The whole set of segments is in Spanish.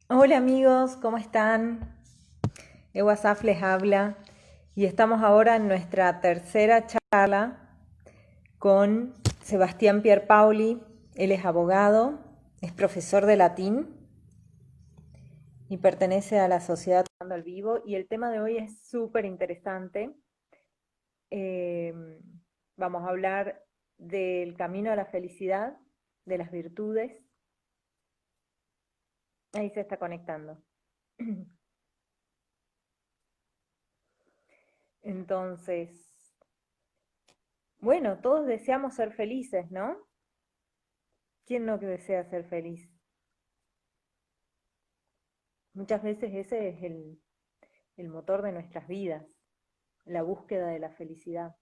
Hola amigos, ¿cómo están? WhatsApp les habla y estamos ahora en nuestra tercera charla con Sebastián Pierpaoli. Él es abogado, es profesor de latín y pertenece a la Sociedad Tomando al Vivo, y el tema de hoy es súper interesante. Eh, Vamos a hablar del camino a la felicidad, de las virtudes. Ahí se está conectando. Entonces, bueno, todos deseamos ser felices, ¿no? ¿Quién no desea ser feliz? Muchas veces ese es el motor de nuestras vidas, la búsqueda de la felicidad.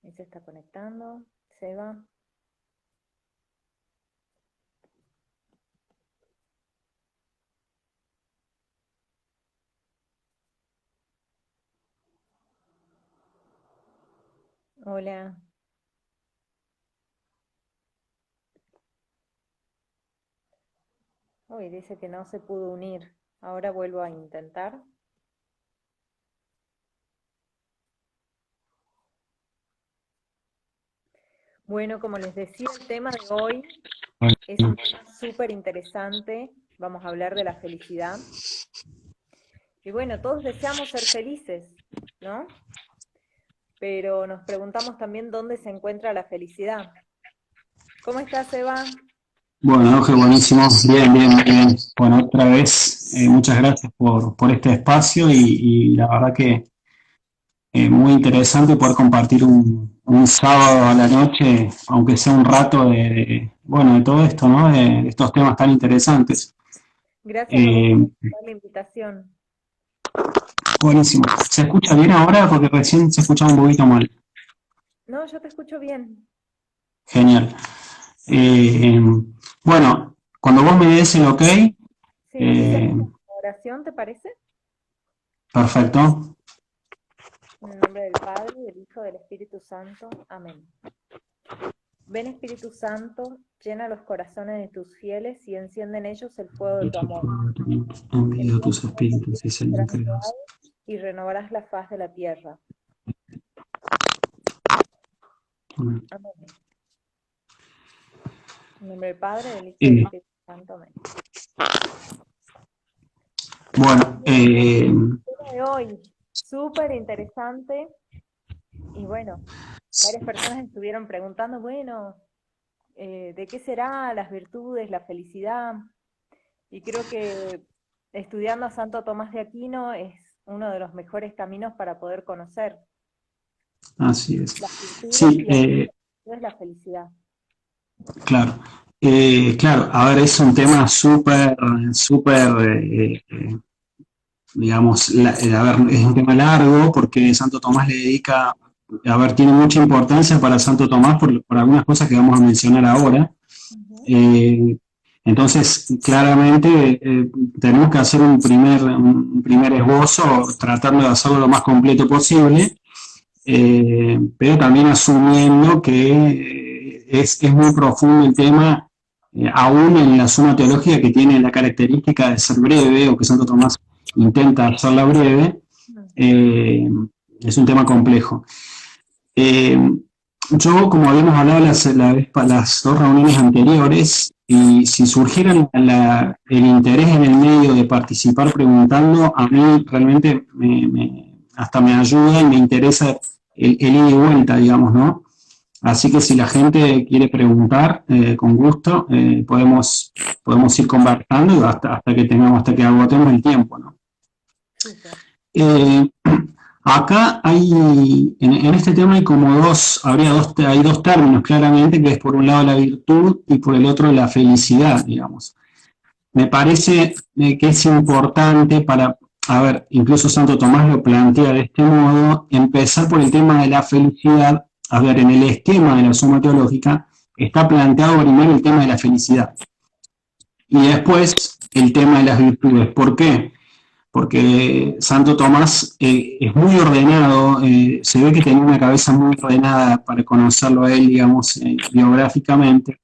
Ahí se está conectando, Seba. Hola. Uy, dice que no se pudo unir. Ahora vuelvo a intentar. Bueno, como les decía, el tema de hoy es un tema súper interesante. Vamos a hablar de la felicidad. Y bueno, todos deseamos ser felices, ¿no? Pero nos preguntamos también dónde se encuentra la felicidad. ¿Cómo estás, Eva? Bueno, Auge, buenísimo. Bien, bien, muy bien. Bueno, otra vez, muchas gracias por este espacio y la verdad que muy interesante poder compartir un sábado a la noche, aunque sea un rato bueno, de todo esto, ¿no? De estos temas tan interesantes. Gracias a vos Eh, por aceptar la invitación. Buenísimo. ¿Se escucha bien ahora? Porque recién se escuchaba un poquito mal. No, yo te escucho bien. Genial. Eh, bueno, cuando vos me des el ok, Sí, iniciamos eh, con la oración, ¿te parece? perfecto. En el nombre del Padre, del Hijo, del Espíritu Santo. Amén. Ven Espíritu Santo, llena los corazones de tus fieles y enciende en ellos el fuego de tu amor. Envío Envía tus tu espíritus y Espíritu serán serán creados. creados y renovarás la faz de la tierra. Amén. En nombre del Padre, del Hijo, del Eh, Espíritu Santo. Amén. bueno, Bueno, el tema de hoy, súper interesante. Y bueno, varias personas estuvieron preguntando, bueno, ¿de qué será las virtudes, la felicidad? Y creo que estudiando a Santo Tomás de Aquino es uno de los mejores caminos para poder conocer así es. las virtudes Sí, y a su vez la felicidad. claro. Claro, a ver, es un tema súper, súper, digamos, a ver, es un tema largo porque Santo Tomás le dedica, a ver, tiene mucha importancia para Santo Tomás por algunas cosas que vamos a mencionar ahora. Ujú. Eh, entonces, claramente, tenemos que hacer un primer esbozo, tratando de hacerlo lo más completo posible, pero también asumiendo que es muy profundo el tema, aún en la suma teológica que tiene la característica de ser breve, o que Santo Tomás intenta hacerla breve. Mm. eh, es un tema complejo. Eh, yo, como habíamos hablado las dos reuniones anteriores, y si surgiera el interés en el medio de participar preguntando, a mí realmente hasta me ayuda y me interesa el ida y vuelta, digamos, ¿no? Así que si la gente quiere preguntar, con gusto, podemos ir conversando hasta que hasta que agotemos el tiempo, ¿no? Súper. Eh, Acá en este tema hay como hay dos términos claramente, que es por un lado la virtud y por el otro la felicidad, digamos. Me parece, que es importante a ver, incluso Santo Tomás lo plantea de este modo, empezar por el tema de la felicidad. A ver, en el esquema de la Suma Teológica está planteado primero el tema de la felicidad y después el tema de las virtudes. ¿Por qué? porque Santo Tomás es muy ordenado, se ve que tenía una cabeza muy ordenada para conocerlo a él, digamos, biográficamente,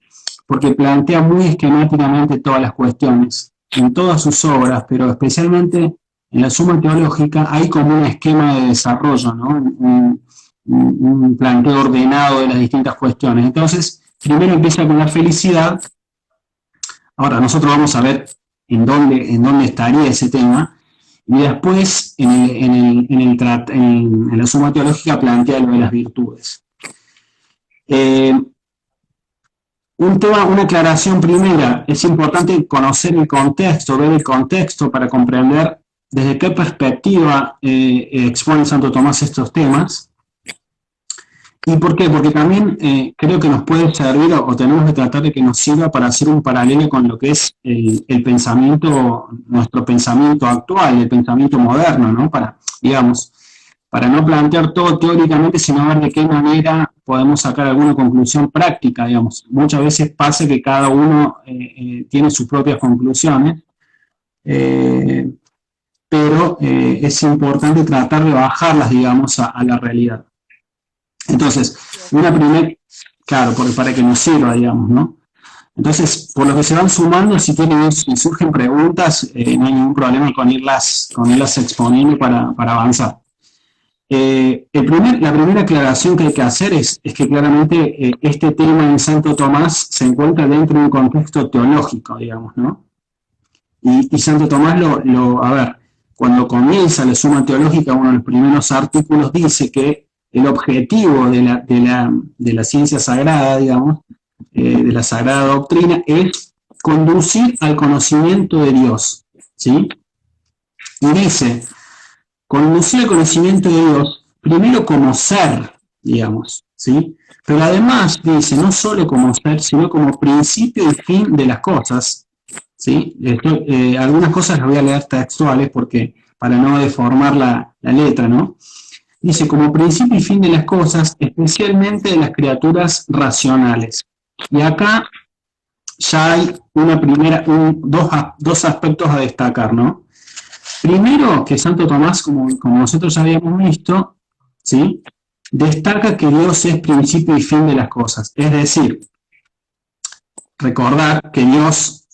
porque plantea muy esquemáticamente todas las cuestiones, en todas sus obras, pero especialmente en la Suma Teológica hay como un esquema de desarrollo, ¿no? Un planteo ordenado de las distintas cuestiones. Entonces, primero empieza con la felicidad. Ahora, nosotros vamos a ver en dónde estaría ese tema, y después, en la Suma Teológica, plantea lo de las virtudes. Una aclaración primera: es importante conocer el contexto, ver el contexto para comprender desde qué perspectiva expone Santo Tomás estos temas. ¿Y por qué? Porque también creo que nos puede servir, o tenemos que tratar de que nos sirva para hacer un paralelo con lo que es el pensamiento, nuestro pensamiento actual, el pensamiento moderno, ¿no? Para no plantear todo teóricamente, sino ver de qué manera podemos sacar alguna conclusión práctica, digamos. Muchas veces pasa que cada uno tiene sus propias conclusiones, pero es importante tratar de bajarlas, digamos, a la realidad. Entonces, claro, para que nos sirva, digamos, ¿no? Entonces, por lo que se van sumando, si surgen preguntas, no hay ningún problema con irlas exponiendo para avanzar. La primera aclaración que hay que hacer es que claramente este tema en Santo Tomás se encuentra dentro de un contexto teológico, digamos, ¿no? Y Santo Tomás a ver, cuando comienza la Suma Teológica, uno de los primeros artículos dice que el objetivo de la ciencia sagrada, digamos, de la sagrada doctrina, es conducir al conocimiento de Dios, ¿sí? Y dice, conducir al conocimiento de Dios, primero como ser, digamos, ¿sí? Pero además dice, no solo como ser, sino como principio y fin de las cosas, ¿sí? Algunas cosas las voy a leer textuales para no deformar la letra, ¿no? Dice, como principio y fin de las cosas, especialmente de las criaturas racionales. Y acá ya hay dos aspectos a destacar, ¿no? Primero, que Santo Tomás, como nosotros ya habíamos visto, ¿sí?, destaca que Dios es principio y fin de las cosas. Es decir, recordar que Dios,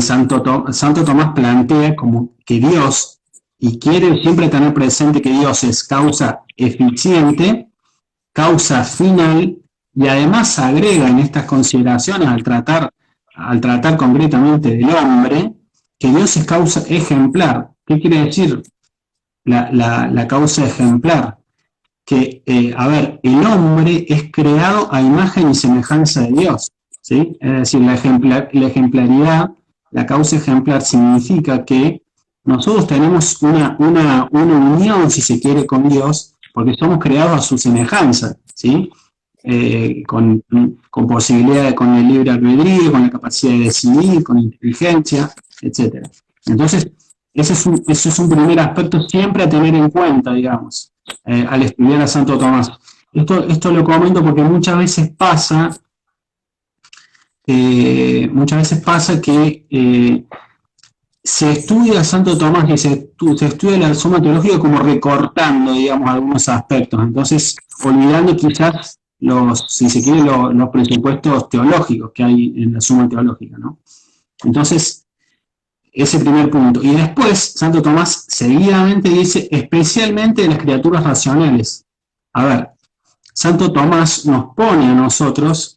Santo Tomás plantea como que Dios, y quiere siempre tener presente que Dios es causa eficiente, causa final, y además agrega en estas consideraciones al tratar concretamente del hombre, que Dios es causa ejemplar. ¿Qué quiere decir la causa ejemplar? Que, el hombre es creado a imagen y semejanza de Dios, ¿sí? Es decir, la ejemplaridad, la causa ejemplar significa que nosotros tenemos una unión, si se quiere, con Dios, porque somos creados a su semejanza, ¿sí? Con posibilidades, con el libre albedrío, con la capacidad de decidir, con inteligencia, etc. Entonces, ese es un primer aspecto siempre a tener en cuenta, digamos, al estudiar a Santo Tomás. Esto lo comento porque muchas veces pasa que se estudia a Santo Tomás y se estudia la Suma Teológica como recortando, digamos, algunos aspectos. Entonces, olvidando quizás si se quiere, los presupuestos teológicos que hay en la Suma Teológica, ¿no? Entonces, ese primer punto. Y después, Santo Tomás seguidamente dice, especialmente de las criaturas racionales. A ver, Santo Tomás nos pone a nosotros,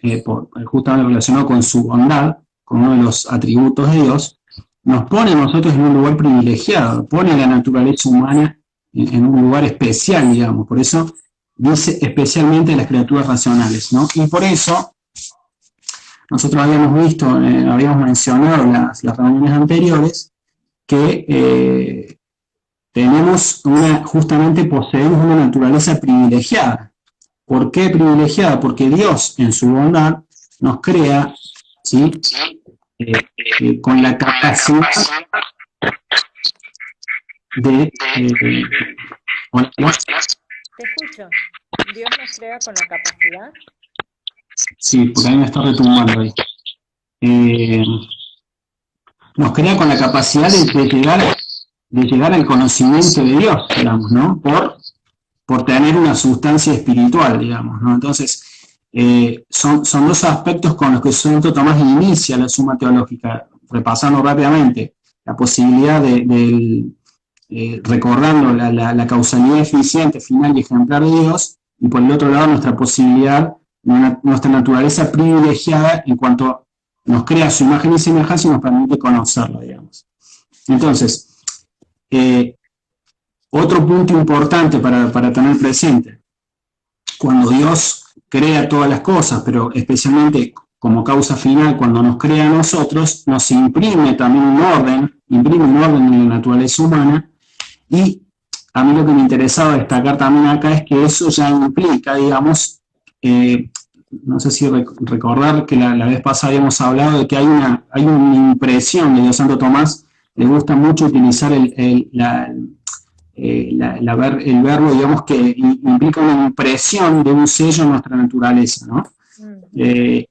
justamente relacionado con su bondad, con uno de los atributos de Dios, nos pone a nosotros en un lugar privilegiado, pone a la naturaleza humana en un lugar especial, digamos. Por eso dice especialmente de las criaturas racionales, ¿no? Y por eso nosotros habíamos mencionado en las reuniones anteriores que justamente poseemos una naturaleza privilegiada. ¿Por qué privilegiada? Porque Dios, en su bondad, nos crea, ¿sí?, con la capacidad de... Te escucho. ¿Dios nos crea con la capacidad? Sí, porque a mí me está retumbando ahí. Nos crea con la capacidad de llegar de llegar al conocimiento de Dios, digamos, ¿no? Por tener una sustancia espiritual, digamos, ¿no? Entonces, son dos aspectos con los que Santo Tomás inicia la Suma Teológica, repasando rápidamente la posibilidad recordando la causalidad eficiente, final y ejemplar de Dios, y por el otro lado nuestra posibilidad, nuestra naturaleza privilegiada en cuanto nos crea a su imagen y semejanza y nos permite conocerlo, digamos. Entonces, otro punto importante para tener presente, cuando Dios crea todas las cosas, pero especialmente como causa final, cuando nos crea a nosotros, nos imprime también un orden en la naturaleza humana, y a mí lo que me interesaba destacar también acá es que eso ya implica, digamos, no sé si recordar que la vez pasada habíamos hablado de que hay una impresión de Dios. Santo Tomás le gusta mucho utilizar el verbo, digamos, que implica una impresión de un sello en nuestra naturaleza, ¿no? Y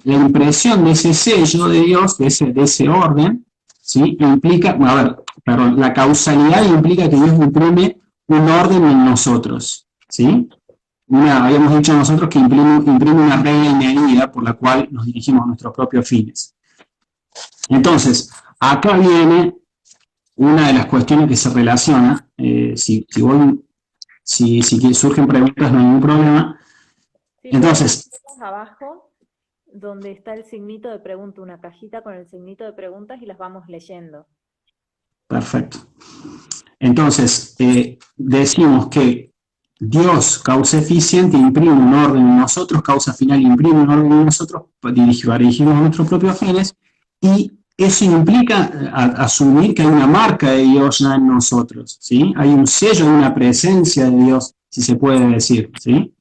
la impresión de ese sello de Dios, de ese orden, ¿sí? Implica, la causalidad implica que Dios imprime un orden en nosotros, ¿sí? Habíamos dicho nosotros que imprime una regla y medida por la cual nos dirigimos a nuestros propios fines. Entonces, acá viene una de las cuestiones que se relaciona, si surgen preguntas no hay ningún problema. Sí, entonces, abajo, donde está el signito de pregunta, una cajita con el signito de preguntas y las vamos leyendo. Perfecto. Entonces, decimos que Dios, causa eficiente, imprime un orden en nosotros, causa final imprime un orden en nosotros, dirigimos a nuestros propios fines, y eso implica asumir que hay una marca de Dios ya en nosotros, ¿sí? Hay un sello de una presencia de Dios, si se puede decir, ¿sí?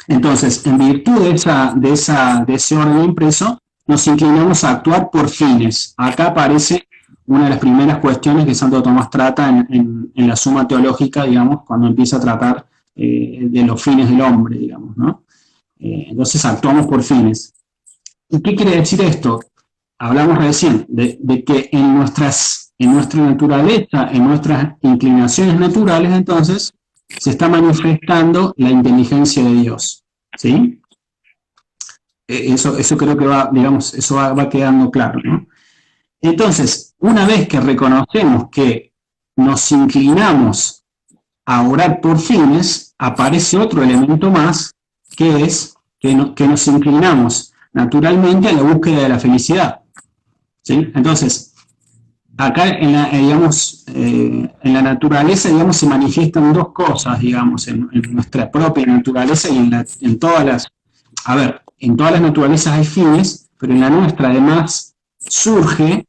Entonces, en virtud de ese orden impreso, nos inclinamos a actuar por fines. Acá aparece una de las primeras cuestiones que Santo Tomás trata en la Suma Teológica, digamos, cuando empieza a tratar de los fines del hombre, digamos, ¿no? Entonces actuamos por fines. ¿Y qué quiere decir esto? Hablamos recién de que en nuestra naturaleza, en nuestras inclinaciones naturales, entonces, se está manifestando la inteligencia de Dios, ¿sí? Eso creo que va quedando claro, ¿no? Entonces, una vez que reconocemos que nos inclinamos a orar por fines, aparece otro elemento más, que es que nos inclinamos naturalmente a la búsqueda de la felicidad, ¿sí? Entonces, acá en la naturaleza, digamos, se manifiestan dos cosas, digamos, en nuestra propia naturaleza y en todas las naturalezas hay fines, pero en la nuestra además surge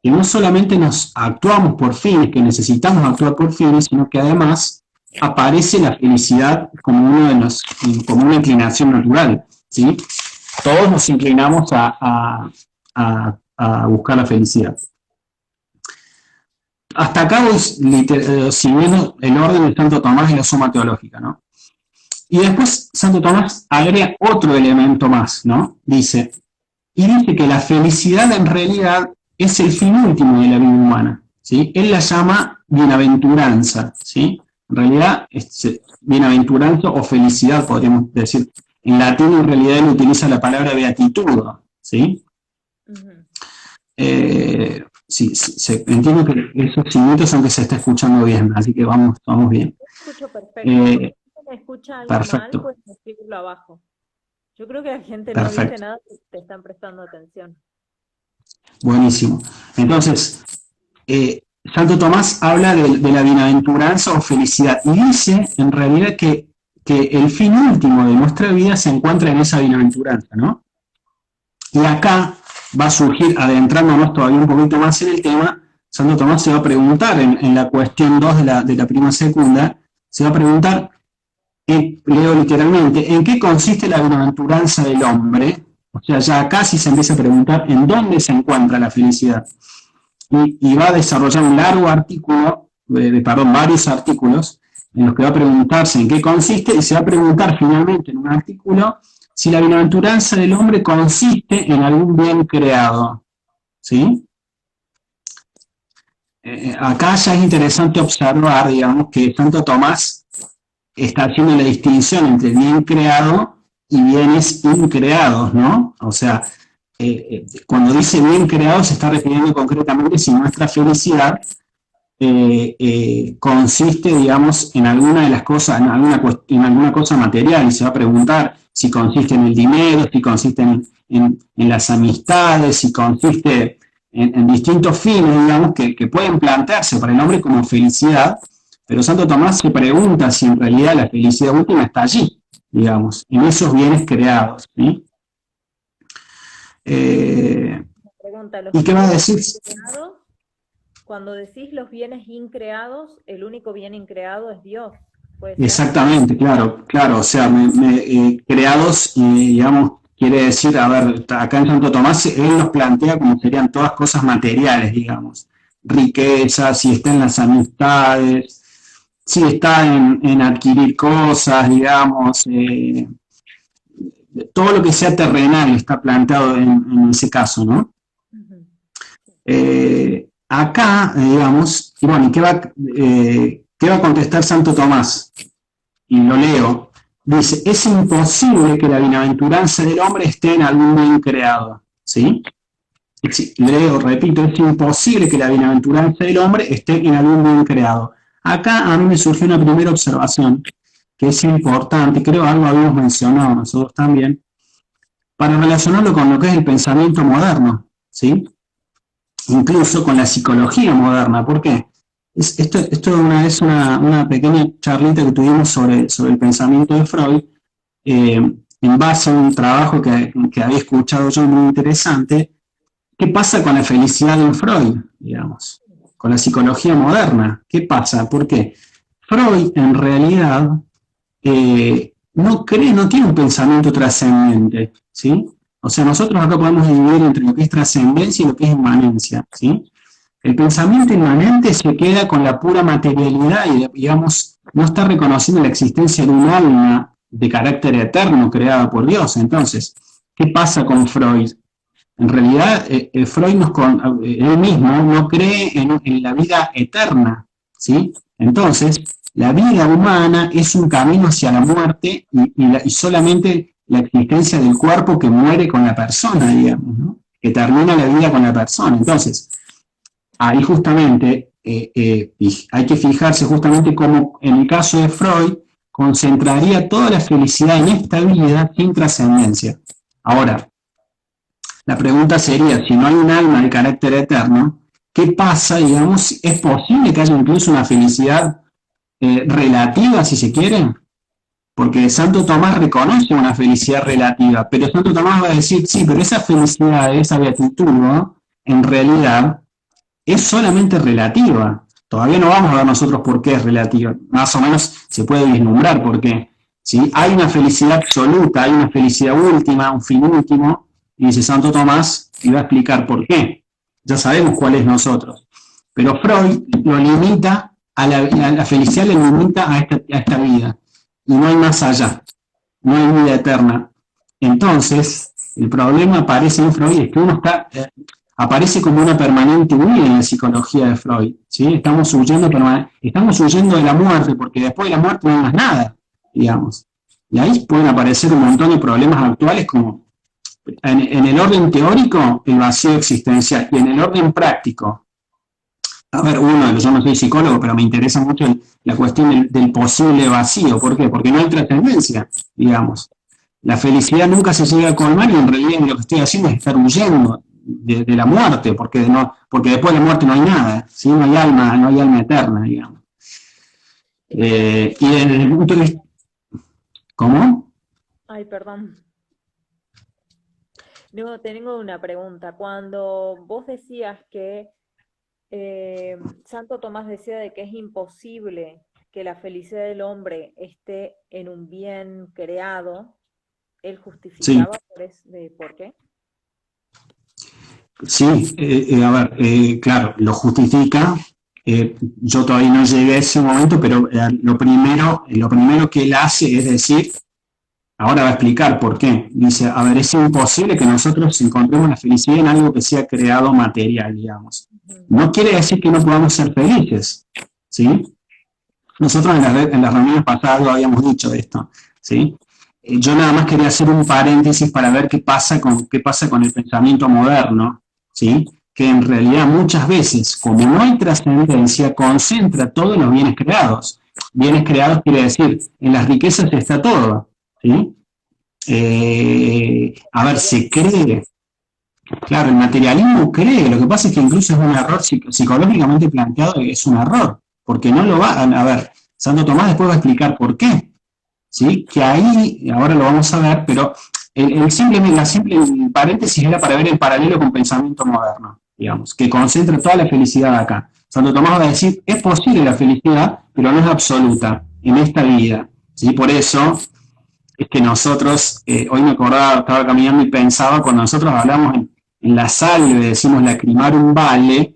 que no solamente nos actuamos por fines, que necesitamos actuar por fines, sino que además aparece la felicidad como una inclinación natural, ¿sí? Todos nos inclinamos a buscar la felicidad. Hasta acá siguiendo el orden de Santo Tomás y la Suma Teológica, ¿no? Y después Santo Tomás agrega otro elemento más, ¿no? Dice que la felicidad en realidad es el fin último de la vida humana, ¿sí? Él la llama bienaventuranza, ¿sí? En realidad, bienaventuranza o felicidad, podríamos decir. En latín, en realidad, él utiliza la palabra beatitudo, ¿sí? Sí, entiendo que esos signitos son que se está escuchando bien, así que vamos bien. Yo escucho perfecto. Si me escucha algo perfecto. mal, pues escribirlo abajo. Yo creo que la gente no dice nada, te están prestando atención. Buenísimo. Entonces, Santo Tomás habla de la bienaventuranza o felicidad y dice en realidad que el fin último de nuestra vida se encuentra en esa bienaventuranza, ¿no? Y acá va a surgir, adentrándonos todavía un poquito más en el tema, Santo Tomás se va a preguntar en la cuestión 2 de la prima secunda, se va a preguntar, leo literalmente, ¿en qué consiste la bienaventuranza del hombre? O sea, ya casi se empieza a preguntar en dónde se encuentra la felicidad. Y va a desarrollar un largo artículo, varios artículos, en los que va a preguntarse en qué consiste, y se va a preguntar finalmente en un artículo si la bienaventuranza del hombre consiste en algún bien creado, ¿sí? acá ya es interesante observar, digamos, que Santo Tomás está haciendo la distinción entre bien creado y bienes increados, ¿no? O sea, cuando dice bien creado se está refiriendo concretamente si nuestra felicidad consiste, digamos, en alguna de las cosas, en alguna cosa material, y se va a preguntar si consiste en el dinero, si consiste en las amistades, si consiste en distintos fines, digamos, que pueden plantearse para el hombre como felicidad, pero Santo Tomás se pregunta si en realidad la felicidad última está allí, digamos, en esos bienes creados, ¿sí? Pregunta, ¿Y qué va a decir? Creados, cuando decís los bienes increados, el único bien increado es Dios. Exactamente, claro, claro, o sea, creados, digamos, quiere decir, a ver, acá en Santo Tomás él nos plantea como serían todas cosas materiales, digamos, riquezas, si está en las amistades, si está en adquirir cosas, digamos, todo lo que sea terrenal está planteado en ese caso, ¿no? Acá, digamos, y bueno, ¿qué va a contestar Santo Tomás? Y lo leo. Dice, es imposible que la bienaventuranza del hombre esté en algún bien creado. ¿Sí? Leo, repito, es imposible que la bienaventuranza del hombre esté en algún bien creado. Acá a mí me surgió una primera observación que es importante, creo algo habíamos mencionado nosotros también, para relacionarlo con lo que es el pensamiento moderno, ¿sí? Incluso con la psicología moderna. ¿Por qué? Esto es una pequeña charlita que tuvimos sobre el pensamiento de Freud, en base a un trabajo que había escuchado yo muy interesante. ¿Qué pasa con la felicidad de Freud, digamos? Con la psicología moderna. ¿Qué pasa? ¿Por qué? Freud, en realidad, no tiene un pensamiento trascendente, ¿sí? O sea, nosotros acá podemos dividir entre lo que es trascendencia y lo que es inmanencia, ¿sí? El pensamiento inmanente se queda con la pura materialidad y, digamos, no está reconociendo la existencia de un alma de carácter eterno creada por Dios. Entonces, ¿qué pasa con Freud? En realidad, Freud él mismo no cree en la vida eterna, ¿sí? Entonces, la vida humana es un camino hacia la muerte y solamente la existencia del cuerpo que muere con la persona, digamos, ¿no? Que termina la vida con la persona. Entonces, ahí justamente hay que fijarse justamente cómo en el caso de Freud concentraría toda la felicidad en esta vida sin trascendencia. Ahora, la pregunta sería, si no hay un alma de carácter eterno, ¿qué pasa, digamos? ¿Es posible que haya incluso una felicidad relativa, si se quiere? Porque Santo Tomás reconoce una felicidad relativa, pero Santo Tomás va a decir, sí, pero esa felicidad, esa beatitud, ¿no? En realidad es solamente relativa. Todavía no vamos a ver nosotros por qué es relativa. Más o menos se puede vislumbrar por qué. ¿Sí? Hay una felicidad absoluta, hay una felicidad última, un fin último, y dice Santo Tomás, y va a explicar por qué. Ya sabemos cuál es nosotros. Pero Freud lo limita, a la felicidad le limita a esta vida. Y no hay más allá. No hay vida eterna. Entonces, el problema aparece en Freud, es que uno aparece como una permanente huida en la psicología de Freud, ¿sí? Estamos huyendo de la muerte, porque después de la muerte no hay más nada, digamos. Y ahí pueden aparecer un montón de problemas actuales, como en el orden teórico, el vacío existencial, y en el orden práctico. A ver, yo no soy psicólogo, pero me interesa mucho la cuestión del posible vacío. ¿Por qué? Porque no hay trascendencia, digamos. La felicidad nunca se llega a colmar y en realidad lo que estoy haciendo es estar huyendo de la muerte, porque después de la muerte no hay nada, ¿sí? No hay alma eterna, digamos. Y desde el punto de vista... ¿Cómo? Ay, perdón. No, tengo una pregunta. Cuando vos decías que Santo Tomás decía de que es imposible que la felicidad del hombre esté en un bien creado, él justificaba sí. ¿Por qué? Sí, a ver, claro, lo justifica. Yo todavía no llegué a ese momento, pero lo primero que él hace es decir, ahora va a explicar por qué. Dice, a ver, es imposible que nosotros encontremos la felicidad en algo que sea creado material, digamos. No quiere decir que no podamos ser felices, ¿sí? Nosotros en las reuniones pasadas lo habíamos dicho esto, ¿sí? Yo nada más quería hacer un paréntesis para ver qué pasa con el pensamiento moderno, ¿sí? Que en realidad muchas veces, como no hay trascendencia, concentra todos los bienes creados. Bienes creados quiere decir, en las riquezas está todo, ¿sí? A ver, se cree, claro, el materialismo cree, lo que pasa es que incluso es un error psicológicamente planteado, es un error, porque no lo va a ver, Santo Tomás después va a explicar por qué, ¿sí? Que ahí, ahora lo vamos a ver, pero la simple paréntesis era para ver el paralelo con pensamiento moderno, digamos, que concentra toda la felicidad acá. Santo Tomás va a decir, es posible la felicidad, pero no es absoluta en esta vida, ¿sí? Por eso es que nosotros, hoy me acordaba, estaba caminando y pensaba, cuando nosotros hablamos en la salve, decimos lacrimarum vale,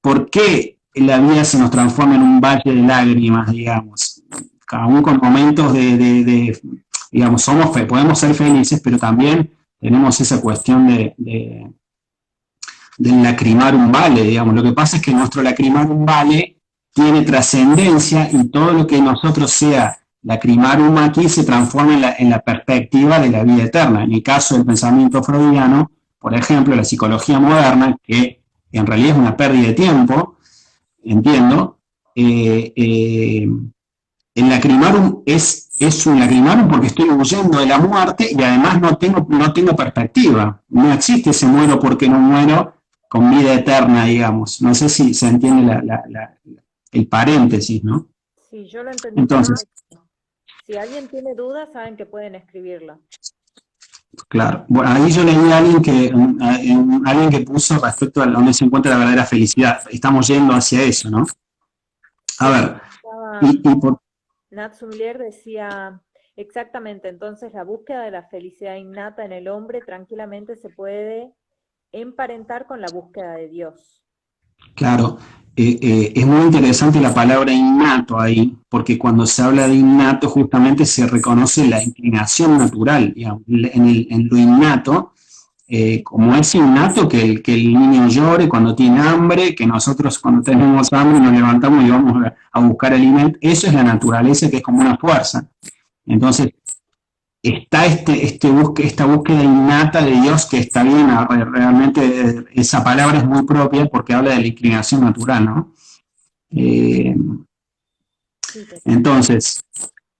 ¿por qué la vida se nos transforma en un valle de lágrimas, digamos? Aún con momentos digamos, podemos ser felices, pero también tenemos esa cuestión del lacrimarum vale, digamos. Lo que pasa es que nuestro lacrimarum vale tiene trascendencia y todo lo que nosotros sea lacrimarum aquí se transforma en la perspectiva de la vida eterna. En el caso del pensamiento freudiano, por ejemplo, la psicología moderna, que en realidad es una pérdida de tiempo, entiendo, el lacrimarum es un lacrimarum porque estoy huyendo de la muerte y además no tengo perspectiva. No existe ese muero porque no muero con vida eterna, digamos. No sé si se entiende el paréntesis, ¿no? Sí, yo lo entendí. Entonces, perfecto. Si alguien tiene dudas, saben que pueden escribirla. claro. Bueno, ahí yo leí a alguien que puso respecto a dónde se encuentra la verdadera felicidad. Estamos yendo hacia eso, ¿no? A ver, Nat Sumlier decía, exactamente, entonces la búsqueda de la felicidad innata en el hombre tranquilamente se puede emparentar con la búsqueda de Dios. claro, es muy interesante la palabra innato ahí, porque cuando se habla de innato justamente se reconoce la inclinación natural, digamos, en lo innato, como es innato que el niño llore cuando tiene hambre, que nosotros cuando tenemos hambre nos levantamos y vamos a buscar alimento, eso es la naturaleza que es como una fuerza. Entonces, está esta búsqueda innata de Dios que está bien, realmente esa palabra es muy propia porque habla de la inclinación natural, ¿no? Entonces,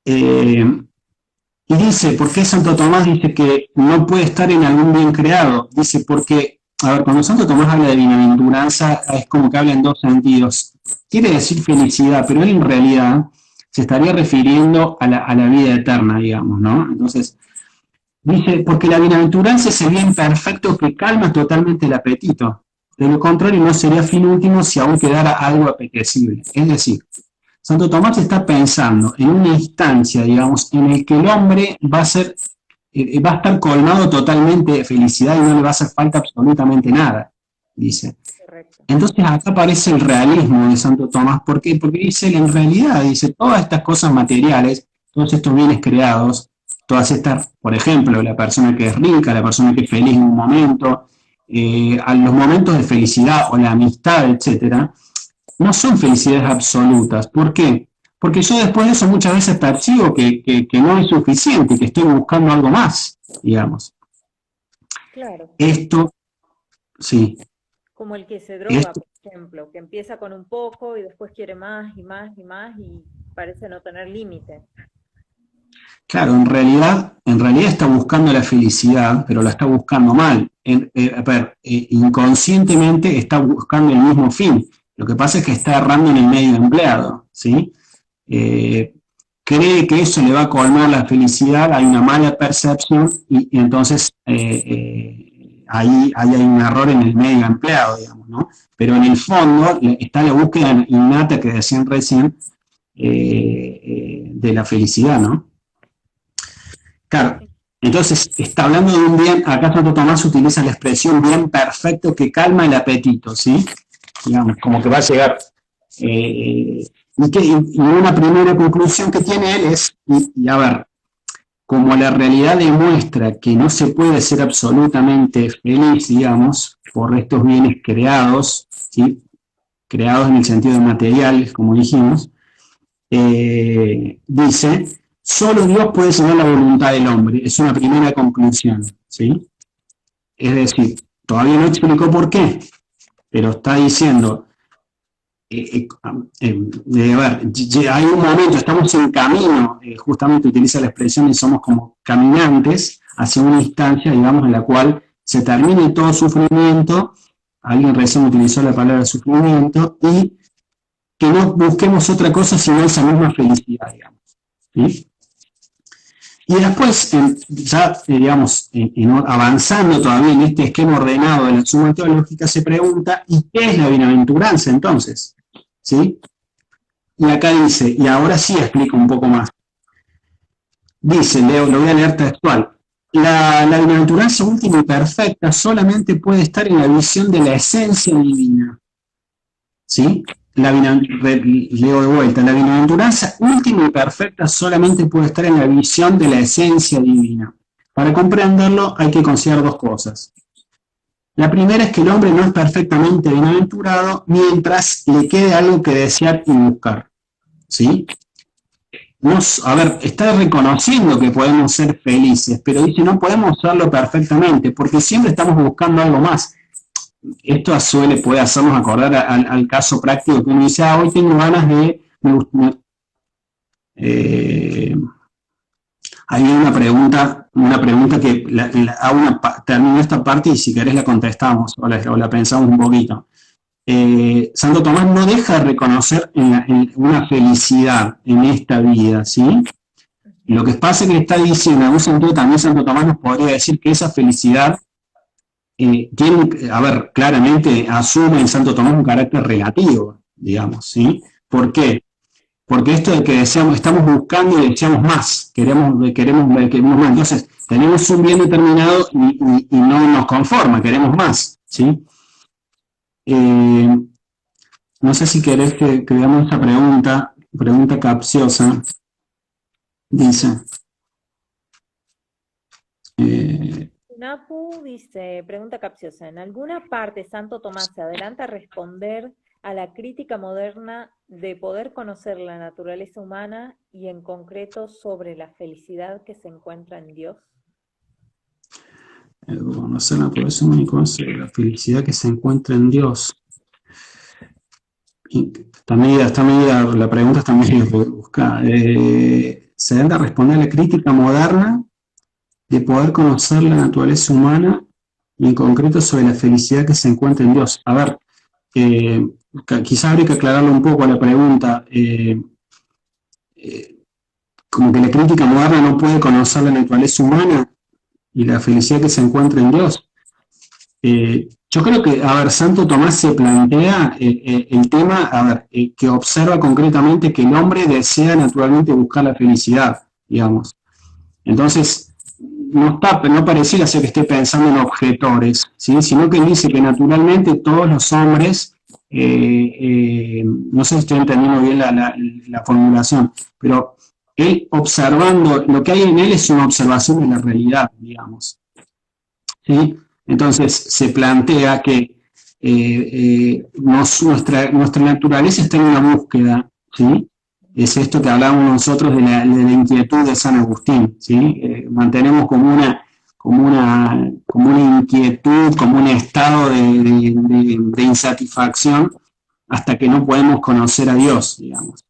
y dice, ¿por qué Santo Tomás dice que no puede estar en algún bien creado? Dice, porque, a ver, cuando Santo Tomás habla de bienaventuranza, es como que habla en dos sentidos. Quiere decir felicidad, pero él en realidad se estaría refiriendo a la vida eterna, digamos, ¿no? Entonces, dice, porque la bienaventuranza es el bien perfecto que calma totalmente el apetito. De lo contrario, no sería fin último si aún quedara algo apetecible. Es decir, Santo Tomás está pensando en una instancia, digamos, en el que el hombre va a estar colmado totalmente de felicidad y no le va a hacer falta absolutamente nada, dice. Correcto. Entonces acá aparece el realismo de Santo Tomás. ¿Por qué? Porque dice, en realidad, dice, todas estas cosas materiales, todos estos bienes creados, todas estas, por ejemplo, la persona que es rica, la persona que es feliz en un momento, a los momentos de felicidad o la amistad, etcétera, no son felicidades absolutas. ¿Por qué? Porque yo después de eso muchas veces percibo que no es suficiente, que estoy buscando algo más, digamos. Claro. Esto, sí. Como el que se droga, por ejemplo, que empieza con un poco y después quiere más y más y más y parece no tener límite. Claro, en realidad está buscando la felicidad, pero la está buscando mal. Inconscientemente está buscando el mismo fin. Lo que pasa es que está errando en el medio empleado, ¿sí? Cree que eso le va a colmar la felicidad, hay una mala percepción y entonces ahí hay un error en el medio empleado, digamos, ¿no? Pero en el fondo está la búsqueda innata que decían recién de la felicidad, ¿no? Claro, entonces está hablando de un bien, acá Santo Tomás utiliza la expresión bien perfecto que calma el apetito, ¿sí? Digamos, como que va a llegar. Y una primera conclusión que tiene él es, y a ver, como la realidad demuestra que no se puede ser absolutamente feliz, digamos, por estos bienes creados, ¿sí? Creados en el sentido de materiales, como dijimos, dice, solo Dios puede saber la voluntad del hombre. Es una primera conclusión, ¿sí? Es decir, todavía no explicó por qué, pero está diciendo, hay un momento, estamos en camino, justamente utiliza la expresión y somos como caminantes hacia una instancia, digamos, en la cual se termine todo sufrimiento, alguien recién utilizó la palabra sufrimiento, y que no busquemos otra cosa sino esa misma felicidad, digamos. ¿Sí? Y después, ya, digamos, avanzando todavía en este esquema ordenado de la suma teológica, se pregunta, ¿y qué es la bienaventuranza entonces? ¿Sí? Y acá dice, y ahora sí explico un poco más. Dice, lo voy a leer textual, la bienaventuranza última y perfecta solamente puede estar en la visión de la esencia divina. ¿Sí? Leo de vuelta, la bienaventuranza última y perfecta solamente puede estar en la visión de la esencia divina. Para comprenderlo hay que considerar dos cosas. La primera es que el hombre no es perfectamente bienaventurado mientras le quede algo que desear y buscar. ¿Sí? A ver, está reconociendo que podemos ser felices, pero dice no podemos serlo perfectamente, porque siempre estamos buscando algo más. Esto puede hacernos acordar al caso práctico que uno dice, hoy tengo ganas de... hay una pregunta que termino esta parte y si querés la contestamos o la pensamos un poquito. Santo Tomás no deja de reconocer una felicidad en esta vida, ¿sí? Lo que pasa es que está diciendo, en algún sentido también Santo Tomás nos podría decir que esa felicidad claramente asume en Santo Tomás un carácter relativo, digamos, ¿sí? ¿Por qué? Porque esto de que estamos buscando y deseamos más, queremos más. Entonces, tenemos un bien determinado y no nos conforma, queremos más, ¿sí? No sé si querés que veamos esta pregunta capciosa. Dice... Napu dice, pregunta capciosa, ¿en alguna parte Santo Tomás se adelanta a responder a la crítica moderna de poder conocer la naturaleza humana y en concreto sobre la felicidad que se encuentra en Dios? Conocer la naturaleza humana y conocer la felicidad que se encuentra en Dios. Esta medida, la pregunta está medio buscada. Se adelanta a responder a la crítica moderna de poder conocer la naturaleza humana y en concreto sobre la felicidad que se encuentra en Dios. A ver, quizás habría que aclararlo un poco a la pregunta. Como que la crítica moderna no puede conocer la naturaleza humana y la felicidad que se encuentra en Dios. Yo creo que, Santo Tomás se plantea el tema, que observa concretamente que el hombre desea naturalmente buscar la felicidad, digamos. Entonces, no pareciera ser que esté pensando en objetores, ¿sí? Sino que él dice que naturalmente todos los hombres, no sé si estoy entendiendo bien la formulación, pero él observando, lo que hay en él es una observación de la realidad, digamos. ¿Sí? Entonces se plantea que nuestra naturaleza está en una búsqueda, ¿sí? Es esto que hablábamos nosotros de la inquietud de San Agustín, ¿sí? Mantenemos como una inquietud, como un estado de insatisfacción hasta que no podemos conocer a Dios, digamos.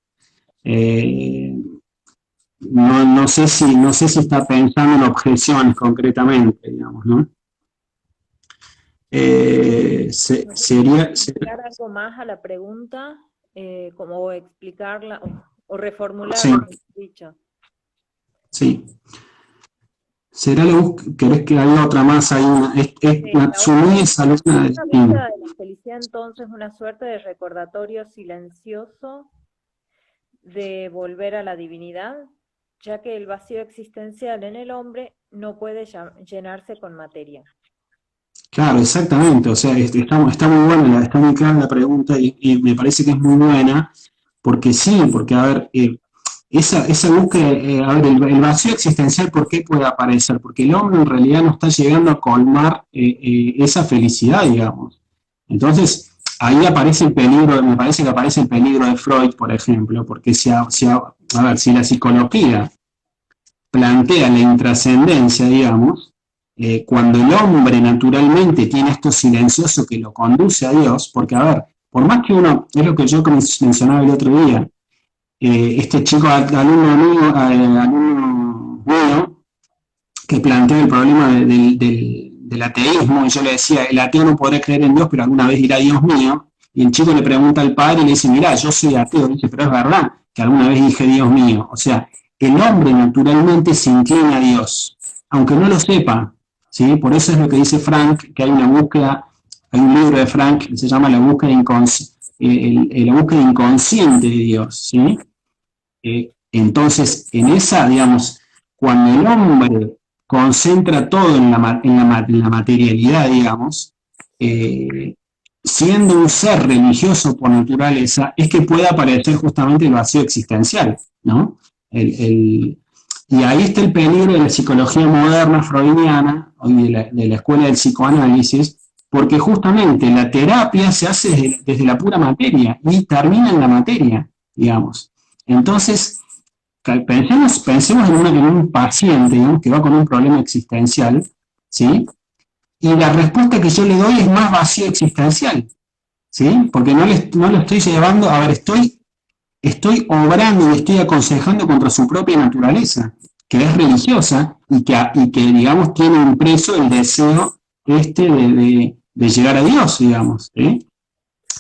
No sé si está pensando en objeciones concretamente, digamos, ¿no? Sería explicar algo más a la pregunta, como explicarla o reformularla, sí. Dicho. Sí. ¿Querés que haya otra más? Hay Natsumi es alumna del team. La felicidad entonces una suerte de recordatorio silencioso de volver a la divinidad, ya que el vacío existencial en el hombre no puede llenarse con materia. Claro, exactamente, o sea, está muy buena, está muy clara la pregunta y me parece que es muy buena, porque sí, porque a ver, esa búsqueda, a ver, el vacío existencial, ¿por qué puede aparecer? Porque el hombre en realidad no está llegando a colmar esa felicidad, digamos. Entonces, ahí aparece el peligro, me parece que aparece el peligro de Freud, por ejemplo, porque a ver, si la psicología plantea la intrascendencia, digamos, cuando el hombre naturalmente tiene esto silencioso que lo conduce a Dios, porque, a ver, por más que uno, es lo que yo mencionaba el otro día, este chico, alumno mío, que planteó el problema del ateísmo, y yo le decía, el ateo no podrá creer en Dios, pero alguna vez dirá Dios mío, y el chico le pregunta al padre y le dice, mirá, yo soy ateo, y dice, pero es verdad que alguna vez dije Dios mío, o sea, el hombre naturalmente se inclina a Dios, aunque no lo sepa, ¿sí? Por eso es lo que dice Frank, que hay una búsqueda, hay un libro de Frank que se llama La búsqueda, la búsqueda inconsciente de Dios, ¿sí? Entonces, en esa, digamos, cuando el hombre concentra todo en la materialidad, digamos, siendo un ser religioso por naturaleza, es que puede aparecer justamente el vacío existencial, ¿no? Y ahí está el peligro de la psicología moderna freudiana, hoy de la escuela del psicoanálisis, porque justamente la terapia se hace desde la pura materia y termina en la materia, digamos. Entonces, pensemos en un paciente, ¿no?, que va con un problema existencial, ¿sí? Y la respuesta que yo le doy es más vacío existencial, ¿sí? Porque no lo estoy llevando, a ver, estoy obrando y estoy aconsejando contra su propia naturaleza, que es religiosa y que digamos, tiene impreso el deseo de llegar a Dios, digamos, ¿sí?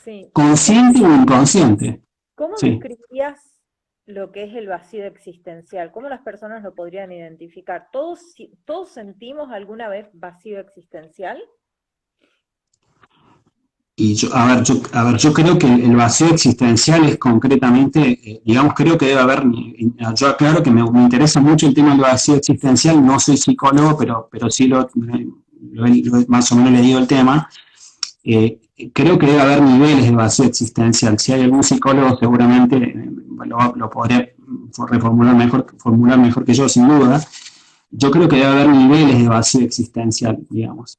Sí. Consciente o inconsciente. ¿Cómo Sí. describirías lo que es el vacío existencial? ¿Cómo las personas lo podrían identificar? ¿Todos sentimos alguna vez vacío existencial? Y yo creo que el vacío existencial es concretamente, digamos, creo que debe haber, yo aclaro que me interesa mucho el tema del vacío existencial, no soy psicólogo, pero sí más o menos he leído el tema. Creo que debe haber niveles de vacío existencial. Si hay algún psicólogo, seguramente lo podré formular mejor que yo, sin duda. Yo creo que debe haber niveles de vacío existencial, digamos.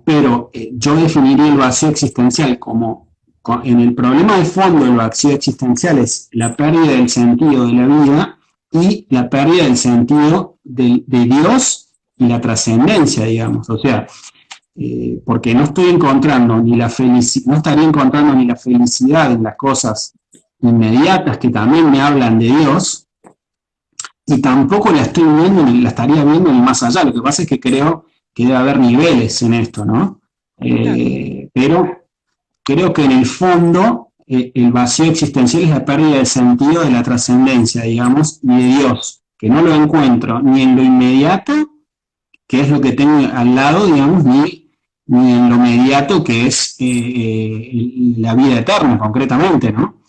Pero yo definiría el vacío existencial como, en el problema de fondo del vacío existencial es la pérdida del sentido de la vida y la pérdida del sentido de Dios y la trascendencia, digamos. O sea, porque no estoy encontrando no estaría encontrando ni la felicidad en las cosas inmediatas que también me hablan de Dios, y tampoco la estoy viendo ni la estaría viendo ni más allá. Lo que pasa es que creo que debe haber niveles en esto, ¿no? Pero creo que en el fondo el vacío existencial es la pérdida del sentido de la trascendencia, digamos, y de Dios, que no lo encuentro ni en lo inmediato, que es lo que tengo al lado, digamos, ni en lo inmediato, que es la vida eterna, concretamente, ¿no?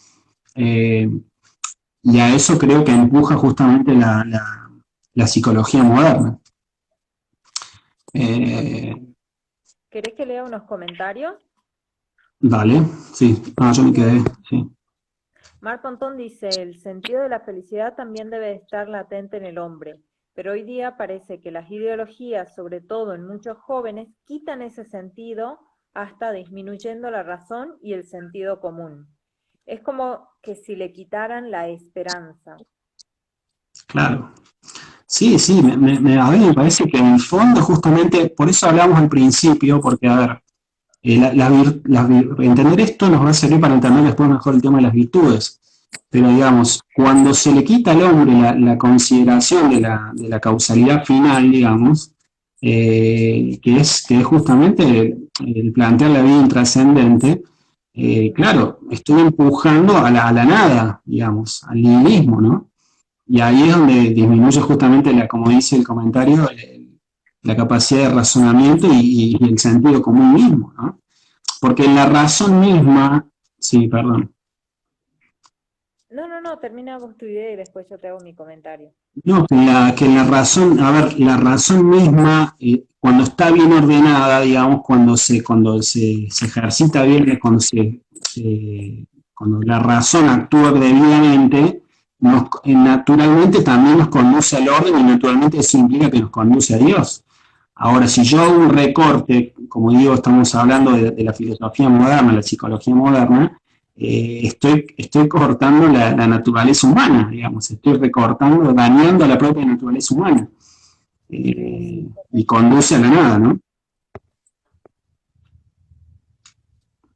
Y a eso creo que empuja justamente la psicología moderna. ¿Querés que lea unos comentarios? Dale, sí. Yo me quedé, sí. Mar Pontón dice, el sentido de la felicidad también debe estar latente en el hombre, pero hoy día parece que las ideologías, sobre todo en muchos jóvenes, quitan ese sentido hasta disminuyendo la razón y el sentido común. Es como que si le quitaran la esperanza. Claro. Sí, a mí me parece que en el fondo justamente, por eso hablamos al principio, porque a ver, entender esto nos va a servir para entender después mejor el tema de las virtudes. Pero digamos, cuando se le quita al hombre la consideración de la causalidad final, digamos, que es justamente el plantear la vida intrascendente, claro, estoy empujando a la nada, digamos, al nihilismo, ¿no? Y ahí es donde disminuye justamente, como dice el comentario, la capacidad de razonamiento y el sentido común mismo, ¿no? Porque en la razón misma, sí, perdón. No, termina vos tu idea y después yo te hago mi comentario. No, que la razón, a ver, la razón misma, cuando está bien ordenada, digamos, cuando se ejercita bien, cuando cuando la razón actúa debidamente, naturalmente también nos conduce al orden y naturalmente eso implica que nos conduce a Dios. Ahora, si yo hago un recorte, como digo, estamos hablando de la filosofía moderna, la psicología moderna, estoy cortando la naturaleza humana, digamos, estoy recortando, dañando la propia naturaleza humana, y conduce a la nada, ¿no?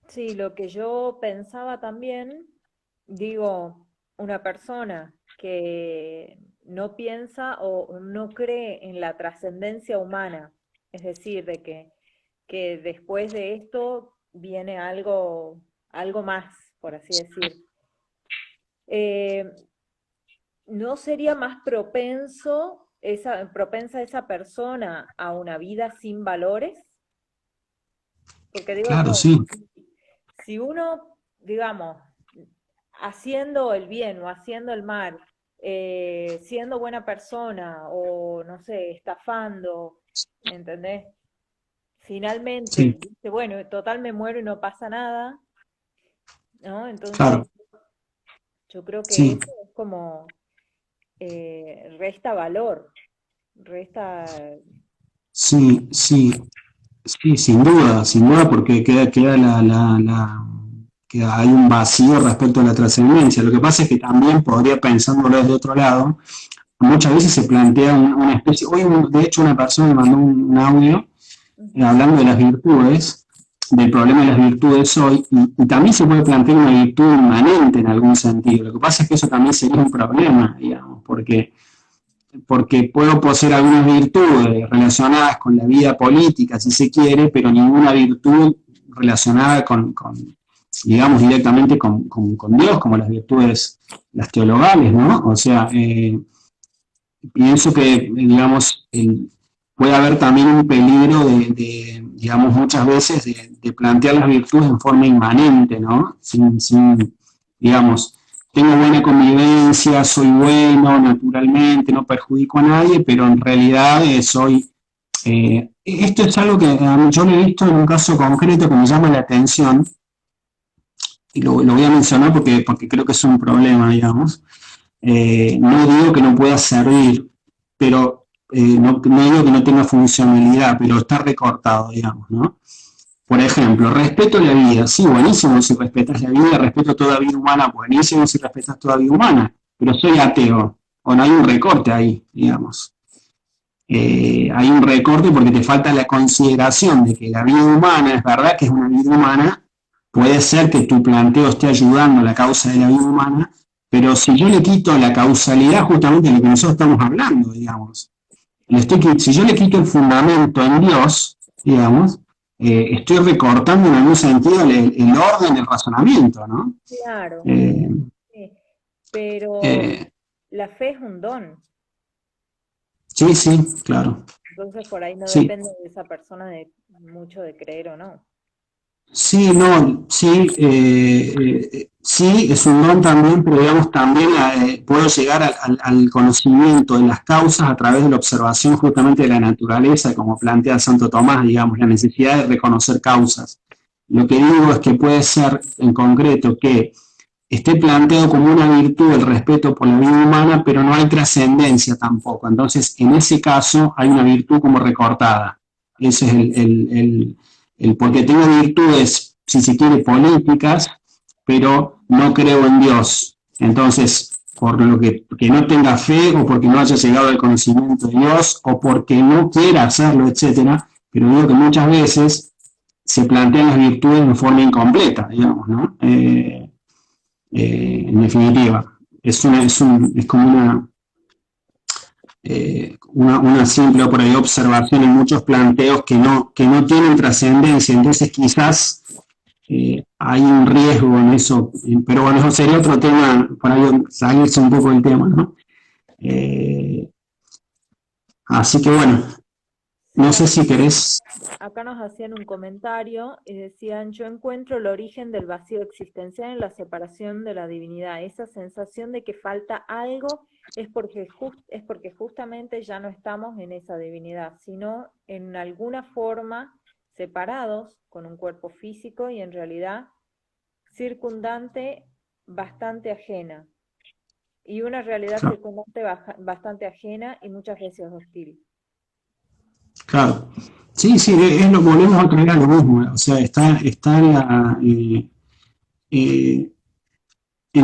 Sí, lo que yo pensaba también, digo, una persona que no piensa o no cree en la trascendencia humana, es decir, que después de esto viene algo más, por así decir. Eh, ¿No sería más propensa esa persona a una vida sin valores? Porque digo Claro, yo, sí, si uno, digamos, haciendo el bien o haciendo el mal, siendo buena persona o, no sé, estafando, ¿entendés? Finalmente, sí, dice, bueno, total me muero y no pasa nada, ¿no? Entonces, claro, yo creo que sí, eso es como resta valor, resta, sí, sí, sí, sin duda, porque queda hay un vacío respecto a la trascendencia. Lo que pasa es que también podría, pensándolo desde otro lado, muchas veces se plantea una especie, hoy de hecho una persona me mandó un audio ujú, hablando de las virtudes, del problema de las virtudes hoy, y también se puede plantear una virtud inmanente en algún sentido. Lo que pasa es que eso también sería un problema, digamos, porque puedo poseer algunas virtudes relacionadas con la vida política, si se quiere, pero ninguna virtud relacionada digamos, directamente con Dios, como las virtudes, las teologales, ¿no? O sea, pienso que, digamos, puede haber también un peligro digamos, muchas veces de plantear las virtudes en forma inmanente, ¿no? Digamos, tengo buena convivencia, soy bueno naturalmente, no perjudico a nadie, pero en realidad esto es algo que yo lo he visto en un caso concreto que me llama la atención, y lo voy a mencionar porque creo que es un problema, digamos. No digo que no pueda servir, pero no digo que no tenga funcionalidad, pero está recortado, digamos, ¿no? Por ejemplo, respeto la vida, sí, buenísimo si respetas la vida, respeto toda vida humana, buenísimo si respetas toda vida humana, pero soy ateo, o no hay un recorte ahí, digamos. Hay un recorte porque te falta la consideración de que la vida humana, es verdad que es una vida humana, puede ser que tu planteo esté ayudando a la causa de la vida humana, pero si yo le quito la causalidad justamente de lo que nosotros estamos hablando, digamos, si yo le quito el fundamento en Dios, digamos, estoy recortando en algún sentido el orden del razonamiento, ¿no? claro, Eh, sí, pero eh, la fe es un don, sí, sí, claro. entonces por ahí no Sí, depende de esa persona de mucho de creer o no. sí, no, sí, sí, es un don también, pero digamos también puedo llegar al conocimiento de las causas a través de la observación justamente de la naturaleza, como plantea Santo Tomás, digamos, la necesidad de reconocer causas. Lo que digo es que puede ser en concreto que esté planteado como una virtud el respeto por la vida humana, pero no hay trascendencia tampoco. Entonces, en ese caso, hay una virtud como recortada. Ese es porque tengo virtudes, si se quiere, políticas, pero no creo en Dios. Entonces, por lo que no tenga fe o porque no haya llegado al conocimiento de Dios o porque no quiera hacerlo, etcétera, pero digo que muchas veces se plantean las virtudes de forma incompleta, digamos, ¿no? En definitiva. Es como una simple por ahí observación en muchos planteos que no tienen trascendencia, entonces quizás hay un riesgo en eso, pero bueno, eso sería otro tema, para salirse un poco del tema, ¿no? Eh, Así que bueno, Sí, no sé si querés, acá nos hacían un comentario y decían, yo encuentro el origen del vacío existencial en la separación de la divinidad. Esa sensación de que falta algo es porque justamente ya no estamos en esa divinidad, sino en alguna forma separados con un cuerpo físico y en realidad circundante bastante ajena y una realidad Claro. circundante bastante ajena y muchas veces hostil. Claro. Sí, sí, volvemos otra vez a lo mismo. O sea, está eh, en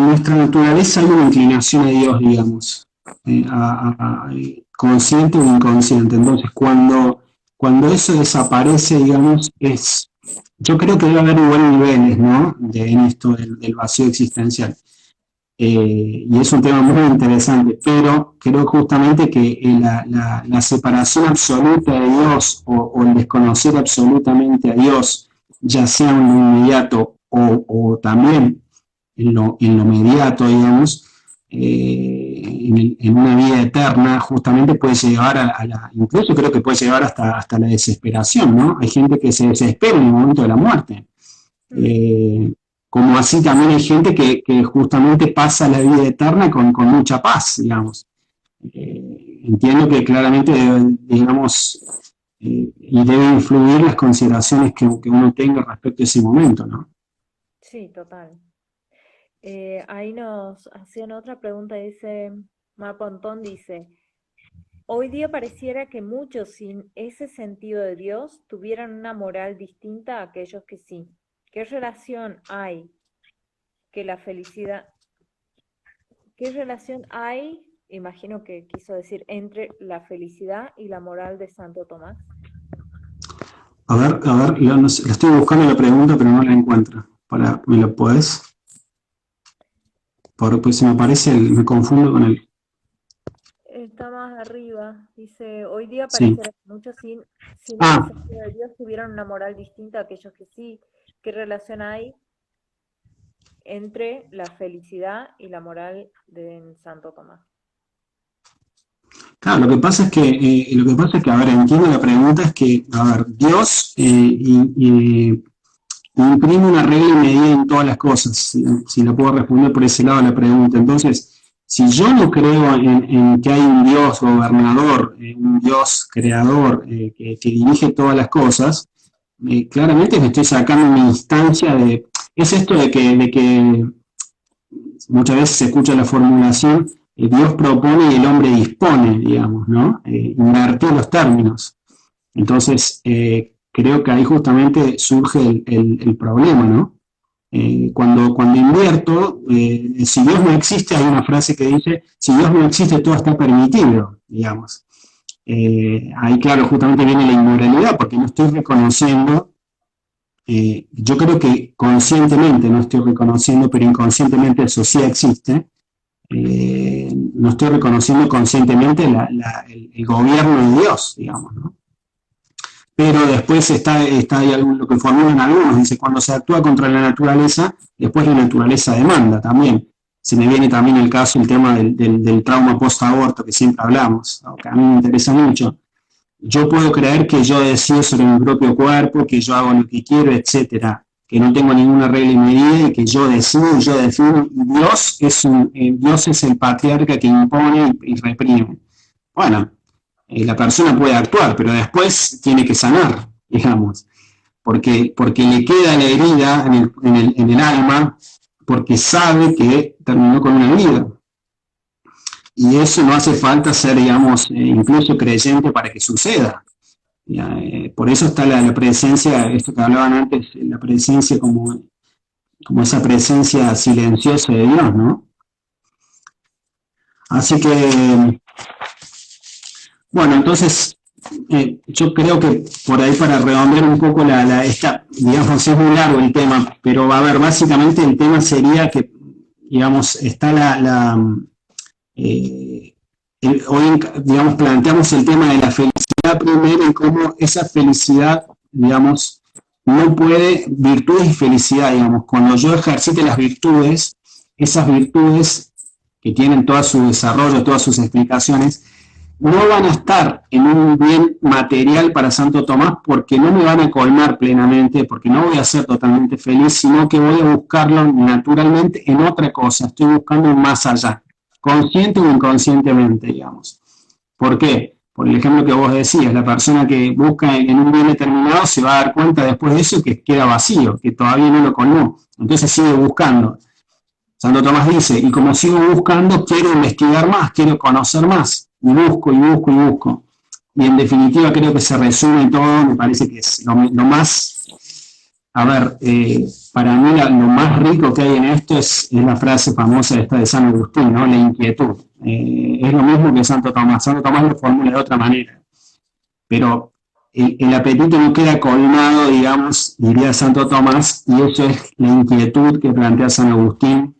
nuestra naturaleza hay una inclinación a Dios, digamos, consciente o inconsciente. Entonces, cuando eso desaparece, digamos, yo creo que debe haber igual niveles, ¿no? En esto del vacío existencial. Y es un tema muy interesante, pero creo justamente que la separación absoluta de Dios o el desconocer absolutamente a Dios, ya sea en lo inmediato o también en lo mediato, digamos, en una vida eterna, justamente puede llevar incluso creo que puede llevar hasta la desesperación, ¿no? Hay gente que se desespera en el momento de la muerte. Mm, Eh, Como así también hay gente que justamente pasa la vida eterna con mucha paz, digamos. Entiendo que claramente, digamos, y debe influir las consideraciones que uno tenga respecto a ese momento, ¿no? sí, total. Ahí nos hacían otra pregunta, dice, Mar Pontón dice, hoy día pareciera que muchos sin ese sentido de Dios tuvieran una moral distinta a aquellos que sí. ¿Qué relación hay que la felicidad, qué relación hay, imagino que quiso decir, entre la felicidad y la moral de Santo Tomás? A ver, no sé, la estoy buscando la pregunta, pero no la encuentro. ¿Me lo puedes? Pues se me aparece, me confundo con el. Está más arriba, dice, hoy día Sí. pareciera que muchos sin ese Ah, sentido de Dios tuvieran una moral distinta a aquellos que sí. ¿Qué relación hay entre la felicidad y la moral de Santo Tomás? claro, lo que pasa es que, a ver, entiendo la pregunta, es que, a ver, Dios imprime una regla y medida en todas las cosas, si la puedo responder por ese lado de la pregunta. Entonces, si yo no creo en que hay un Dios gobernador, un Dios creador que dirige todas las cosas, claramente me estoy sacando una instancia de. Es esto de que muchas veces se escucha la formulación, Dios propone y el hombre dispone, digamos, ¿no? Invertir los términos. Entonces, creo que ahí justamente surge el problema, ¿no? Cuando invierto, si Dios no existe, hay una frase que dice, si Dios no existe, todo está permitido, digamos. Ahí, claro, justamente viene la inmoralidad, porque no estoy reconociendo, yo creo que conscientemente no estoy reconociendo, pero inconscientemente eso sí existe. No estoy reconociendo conscientemente el gobierno de Dios, digamos, ¿no? Pero después está ahí lo que formulan algunos, dice, cuando se actúa contra la naturaleza, después la naturaleza demanda también. Se me viene también el tema del trauma post-aborto que siempre hablamos, ¿no? Que a mí me interesa mucho. Yo puedo creer que yo decido sobre mi propio cuerpo, que yo hago lo que quiero, etcétera, que no tengo ninguna regla y medida y que yo decido, yo defino. Dios es el patriarca que impone y reprime. Bueno, la persona puede actuar, pero después tiene que sanar, digamos, porque le queda la herida en el alma, porque sabe que terminó con una vida. Y eso no hace falta ser, digamos, incluso creyente para que suceda. Por eso está la presencia, esto que hablaban antes, la presencia como esa presencia silenciosa de Dios, ¿no? Así que, bueno, entonces yo creo que por ahí para redondear un poco digamos, es muy largo el tema, pero a ver, básicamente el tema sería que, digamos, está eh, hoy, digamos, planteamos el tema de la felicidad primero y cómo esa felicidad, digamos, no puede, virtudes y felicidad, digamos, cuando yo ejercite las virtudes, esas virtudes que tienen todo su desarrollo, todas sus explicaciones, no van a estar en un bien material para Santo Tomás porque no me van a colmar plenamente, porque no voy a ser totalmente feliz, sino que voy a buscarlo naturalmente en otra cosa, estoy buscando un más allá, consciente o inconscientemente, digamos. ¿Por qué? Por el ejemplo que vos decías, la persona que busca en un bien determinado se va a dar cuenta después de eso que queda vacío, que todavía no lo colmó, entonces sigue buscando. Santo Tomás dice, y como sigo buscando, quiero investigar más, quiero conocer más, y busco, y busco, y busco. Y en definitiva creo que se resume todo, me parece que es lo más, a ver, para mí lo más rico que hay en esto es la frase famosa esta de San Agustín, ¿no? La inquietud. Es lo mismo que Santo Tomás lo formula de otra manera, pero el apetito no queda colmado, digamos, diría Santo Tomás, y eso es la inquietud que plantea San Agustín,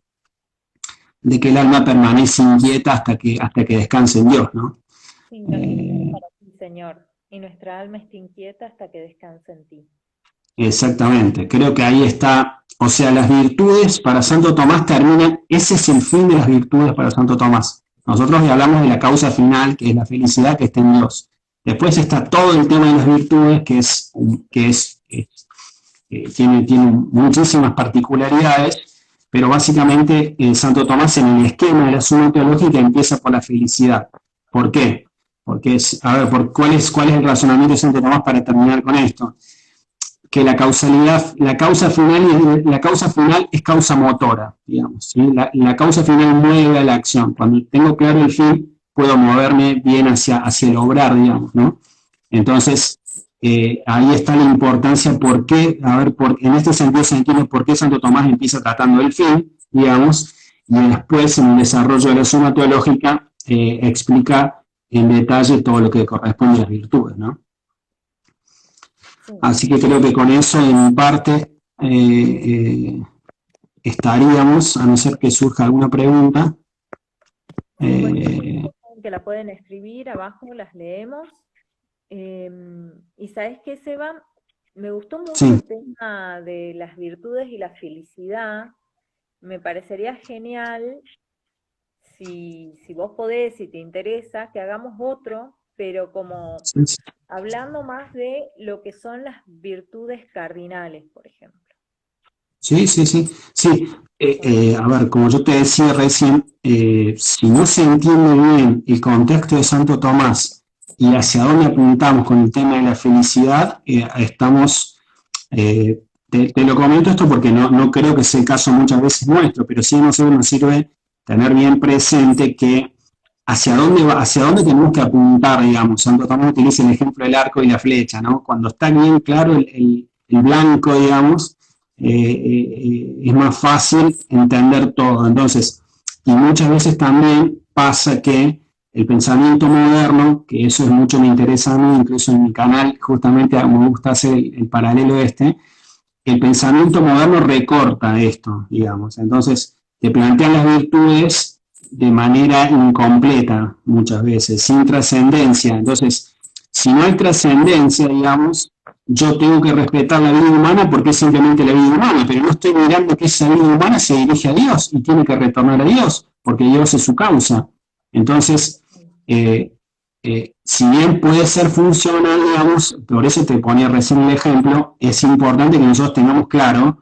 de que el alma permanece inquieta hasta que descanse en Dios, ¿no? Sintonizada Eh, para ti, Señor, y nuestra alma está inquieta hasta que descanse en ti. exactamente, creo que ahí está, o sea, las virtudes para Santo Tomás terminan, ese es el fin de las virtudes para Santo Tomás. Nosotros ya hablamos de la causa final, que es la felicidad que está en Dios. Después está todo el tema de las virtudes, tiene muchísimas particularidades, pero básicamente Santo Tomás en el esquema de la suma teológica empieza por la felicidad. ¿Por qué? Porque a ver, ¿cuál es el razonamiento de Santo Tomás para terminar con esto? Que la causalidad, la causa final es causa motora, digamos, ¿sí? La causa final mueve a la acción. Cuando tengo claro el fin, puedo moverme bien hacia el obrar, digamos, ¿no? Entonces, ahí está la importancia, por qué, a ver, en este sentido se entiende por qué Santo Tomás empieza tratando el fin, digamos, y después en el desarrollo de la suma teológica explica en detalle todo lo que corresponde a las virtudes, ¿no? Sí. Así que creo que con eso, en parte, estaríamos, a no ser que surja alguna pregunta. Sí, cualquier cosa que la pueden escribir abajo, las leemos. Y sabes qué, Seba, me gustó mucho Sí, el tema de las virtudes y la felicidad. Me parecería genial si vos podés, si te interesa, que hagamos otro, pero como sí, sí. hablando más de lo que son las virtudes cardinales, por ejemplo. Sí, sí, sí, sí. A ver, como yo te decía recién, si no se entiende bien el contexto de Santo Tomás y hacia dónde apuntamos con el tema de la felicidad, estamos, te lo comento esto porque no creo que sea el caso muchas veces nuestro, pero sí a nosotros nos sirve tener bien presente que hacia dónde tenemos que apuntar, digamos. Santo Tomás utiliza el ejemplo del arco y la flecha, ¿no? Cuando está bien claro el blanco, digamos, es más fácil entender todo. Entonces, y muchas veces también pasa que el pensamiento moderno, que eso es mucho me interesa a mí, incluso en mi canal justamente me gusta hacer el paralelo el pensamiento moderno recorta esto, digamos. Entonces, te plantean las virtudes de manera incompleta muchas veces, sin trascendencia. Entonces, si no hay trascendencia, digamos, yo tengo que respetar la vida humana porque es simplemente la vida humana, pero no estoy mirando que esa vida humana se dirige a Dios y tiene que retornar a Dios, porque Dios es su causa. Entonces, eh, si bien puede ser funcional, digamos, por eso te ponía recién el ejemplo, es importante que nosotros tengamos claro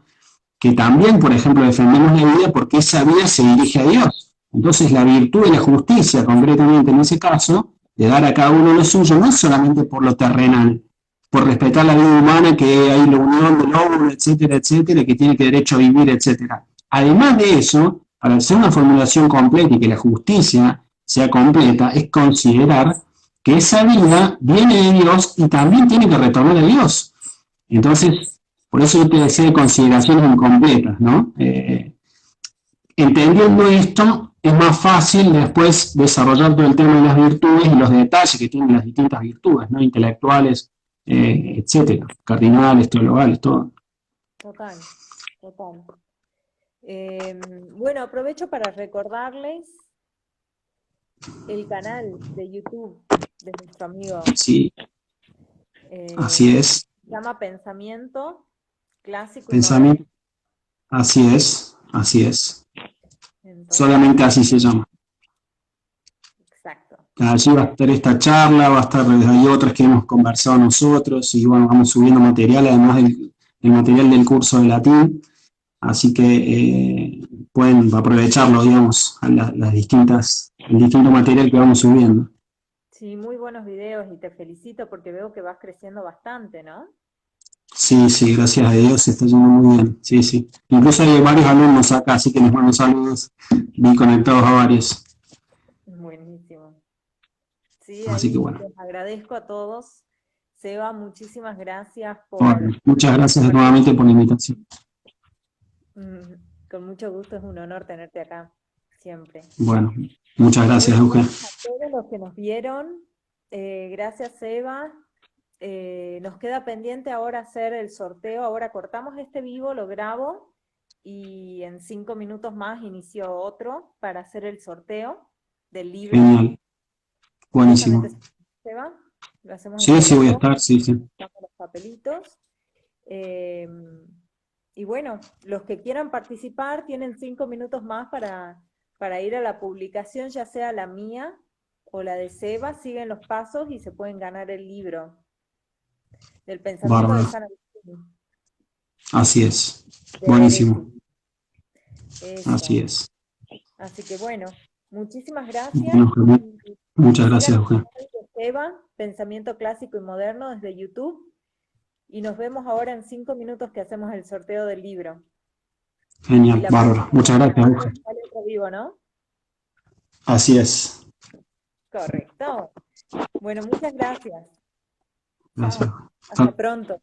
que también, por ejemplo, defendemos la vida porque esa vida se dirige a Dios. Entonces, la virtud de la justicia, concretamente en ese caso, de dar a cada uno lo suyo, no es solamente por lo terrenal, por respetar la vida humana, que hay la unión del hombre, etcétera, etcétera, que tiene que derecho a vivir, etcétera. Además de eso, para hacer una formulación completa y que la justicia sea completa, es considerar que esa vida viene de Dios y también tiene que retornar a Dios. Entonces, por eso yo te decía de consideraciones incompletas, ¿no? Entendiendo esto, es más fácil después desarrollar todo el tema de las virtudes y los detalles que tienen las distintas virtudes, ¿no? Intelectuales, etcétera, cardinales, teologales, todo. Total, total. Bueno, aprovecho para recordarles el canal de YouTube de nuestro amigo. Sí, eh, así es. Se llama Pensamiento Clásico y Moderno. Pensamiento, así es, así es. Entonces, Solamente así se llama. exacto. Allí va a estar esta charla, va a estar, hay otras que hemos conversado nosotros y bueno, vamos subiendo material, además del material del curso de latín, así que pueden aprovecharlo, digamos, a el distinto material que vamos subiendo. Sí, muy buenos videos y te felicito porque veo que vas creciendo bastante, ¿no? Sí, sí, gracias a Dios se está yendo muy bien. Sí, sí. Incluso hay varios alumnos acá, así que les mando saludos. Bien conectados a varios. Buenísimo. Sí, Así que ahí bueno. les agradezco a todos. Seba, muchísimas gracias Bueno, por muchas gracias nuevamente participar. por la invitación. Mm, con mucho gusto, es un honor tenerte acá, siempre. Bueno, muchas Y gracias, bueno, Eugen. gracias a todos los que nos vieron. Gracias, Eva. Nos queda pendiente ahora hacer el sorteo. Ahora cortamos este vivo, lo grabo y en 5 minutos más inicio otro para hacer el sorteo del libro. Genial, Supuestamente, buenísimo. Eva, lo hacemos Sí, entre sí, los voy a dos, estar, sí, sí. damos los papelitos. Eh, y bueno, los que quieran participar tienen 5 minutos más para ir a la publicación, ya sea la mía o la de Seba, siguen los pasos y se pueden ganar el libro del pensamiento de Bárbaro. San Agustín, Así es. de Buenísimo. Beretti. Así Eso. es. Así que bueno, muchísimas gracias Bueno, y muchas sigan gracias, el Eugen. canal de Seba, Pensamiento Clásico y Moderno desde YouTube. Y nos vemos ahora en 5 minutos que hacemos el sorteo del libro. Y Genial, la próxima bárbaro. Muchas semana gracias, Eugen. sale otro vivo, ¿no? Así es. Correcto. Bueno, muchas gracias. Gracias. Chao. Hasta pronto.